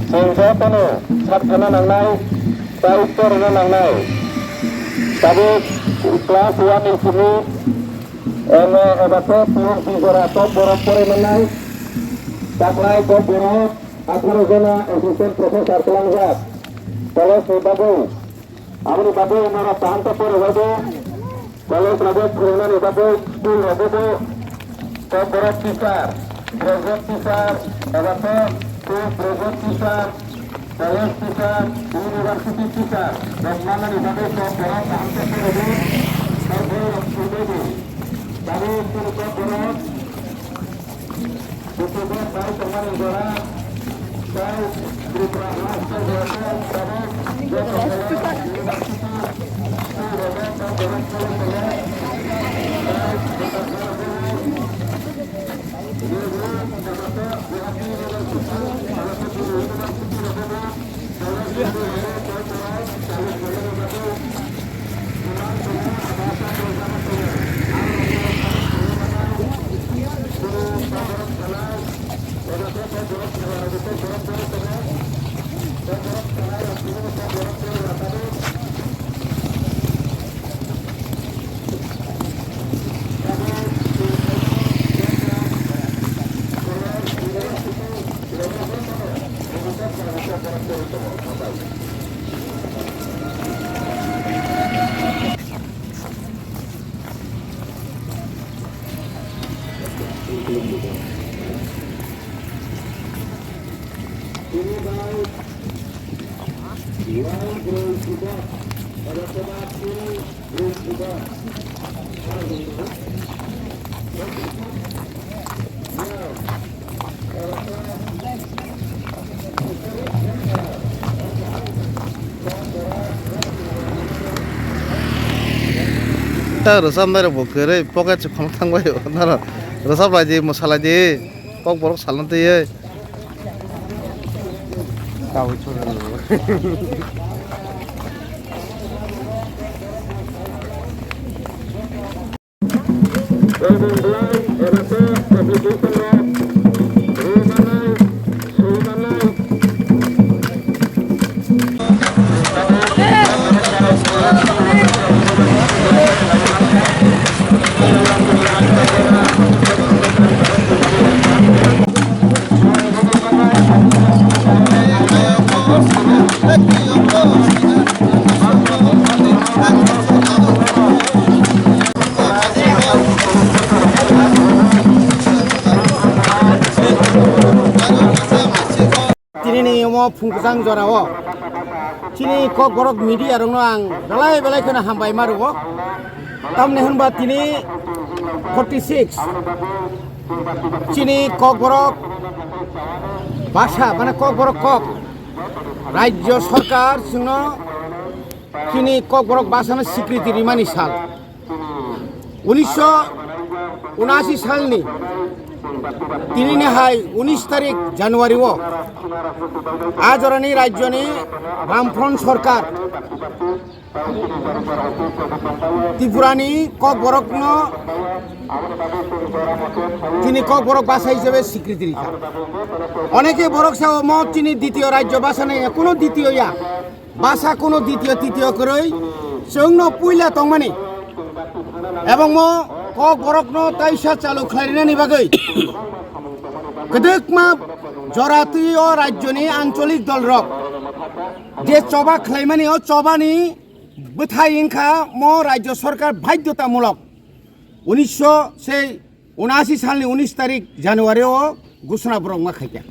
Senjatanya sabdana nangnai, sausur nangnai. Tapi kelas yang di sini, ebatnya puluh tiga borok pore menai. Taklai kau borok, akhir zona asisten profesor Telangkat. Kalau sebagai, abang bagai mana pantai pore bagai. Kalau sebagai kerunan bagai, school bagai. Kau borok besar, project besar, ebatnya project besar, college besar, university besar. Dan mana di bagai kau borok pantai pore bagai. Kau borok bagai. Dari kau borok. Betul-betul baik teman negara, baik berperang ini baik. Yang belum juga pada tempat ini belum juga. 딱 러삼나라 뭐 그래 뽀개치 컴탄 거예요. 나는 러삼라지 뭐 살라지 꼭 보러 살란데 Tahu itu Ini mau fungkusang jorawo. Sini kok borok media orang belai belai kena hambai maruwo. Tamne hanba tini 46. Sini kok borok bahasa mana kok borok kok. Rajyo Sarkar sino sini kok borok bahasa na স্বীকৃতি rimani sal. 1979 साल ni. তিনি নেহাই 19 তারিখ জানুয়ারি ও আজ রানী রাজ্যনি বামফ্রন্ট সরকার ত্রিপুরানি cock বরকন তিনি cock বরক ভাষা হিসেবে স্বীকৃতি রেখা অনেকে বরক সাহ মত তিনি দ্বিতীয় রাজ্য ভাষা নেই কোনো দ্বিতীয় ইয়া ভাষা কোনো দ্বিতীয় তৃতীয় করে সৌন্য পুইলা তংমানি এবং ম কক বরকন তাইসা চালু খাইরিনানি বাগৈ গদকমা জরাতীয় রাজ্যনি আঞ্চলিক দল রক যে চবা খাইমানি ও চবানি বথাই ইনখা ম রাজ্য সরকার বাধ্যতামূলক 1979 সালনি 19 তারিখ জানুয়ারি ও ঘোষণা বরকমা খাইয়া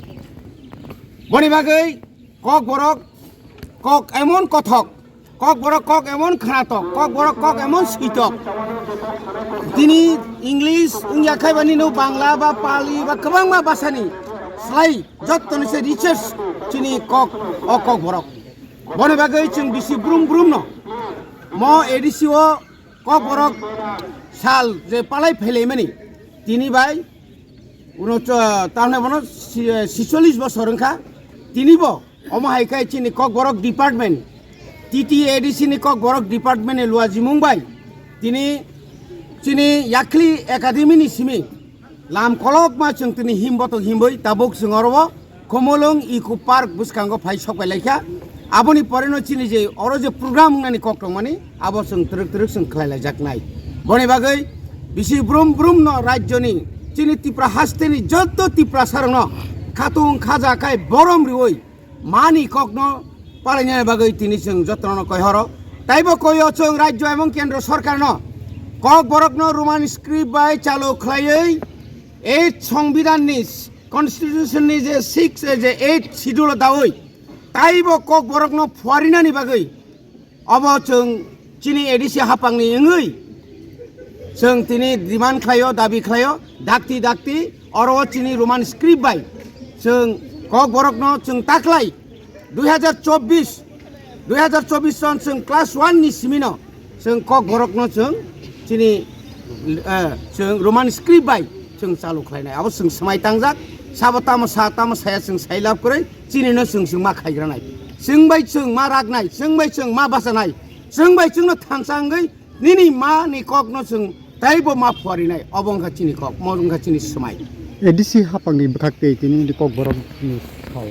বনি বাগৈ কক বরক কক এমন কথক কক বরক কক এমন খানাতক কক বরক কক এমন সৈতক তিনি ইংলিশ ইংলিয়া খাইবানি নো বাংলা বা পালি বা গোबां ভাষানি স্লাই যতনসে রিসার্চ চিনি কক অকক বরক boni bagai chung bisi brum brum no mo edisi o kok borok sal je palai phele mani tini bai uno tamne bono 46 বছর ওংখা tini bo omo haikai chini kok borok department TTADC ni kok borok department e lua jimung bai tini chini yakli academy ni simi lam kolok ma chung tini himboto himboi tabuk sungorbo komolong iku park buskango phai sokai laika aboni poreno chini je oro je program ngani kok tong mani abo sung truk sung khlai jak nai boni bagai bisi brum brum no rajyoni chini tipra hasteni jotto tipra sarno khatung khaja kai borom rioi mani kok no পালনে বাগৈ তিনি जों যত্ন কই হর তাইবো কই অচং রাজ্য এবং কেন্দ্র সরকার ন কক বরক ন রোমান স্ক্রিপ্ট বাই চালু খলাयै এই সংবিধান ni কনস্টিটিউশন ni যে 6 যে 8 শিডিউল দাওই তাইবো কক বরক ন ফরিনানি বাগৈ অব जों চিনি এডিসি হাপাংনি ইংৈ जों তিনি ডিমান্ড খায়ো দাবি খায়ো ডাকতি অর চিনি রোমান স্ক্রিপ্ট বাই जों কক বরক ন जों তাকলাই 2024 सन जों क्लास 1 नि सिमिनो जों कक बरकनो जों चिनि जों रोमान स्क्रिप्ट बाय जों चालु खालायनाय अब जों समाय तांजाक साबताम साया जों साइलाब करे चिनिनो जों मा खायग्रानाय जों बाय जों मा रागनाय जों बाय जों मा बासानाय जों बाय जोंनो थांसांगै निनि मा नि ककनो जों ताइबो मा फरिनाय अबंखा चिनि कक मरंखा चिनि समाय एडिसि हापांनि बखाक्ते तिनि कक बरक नि खाव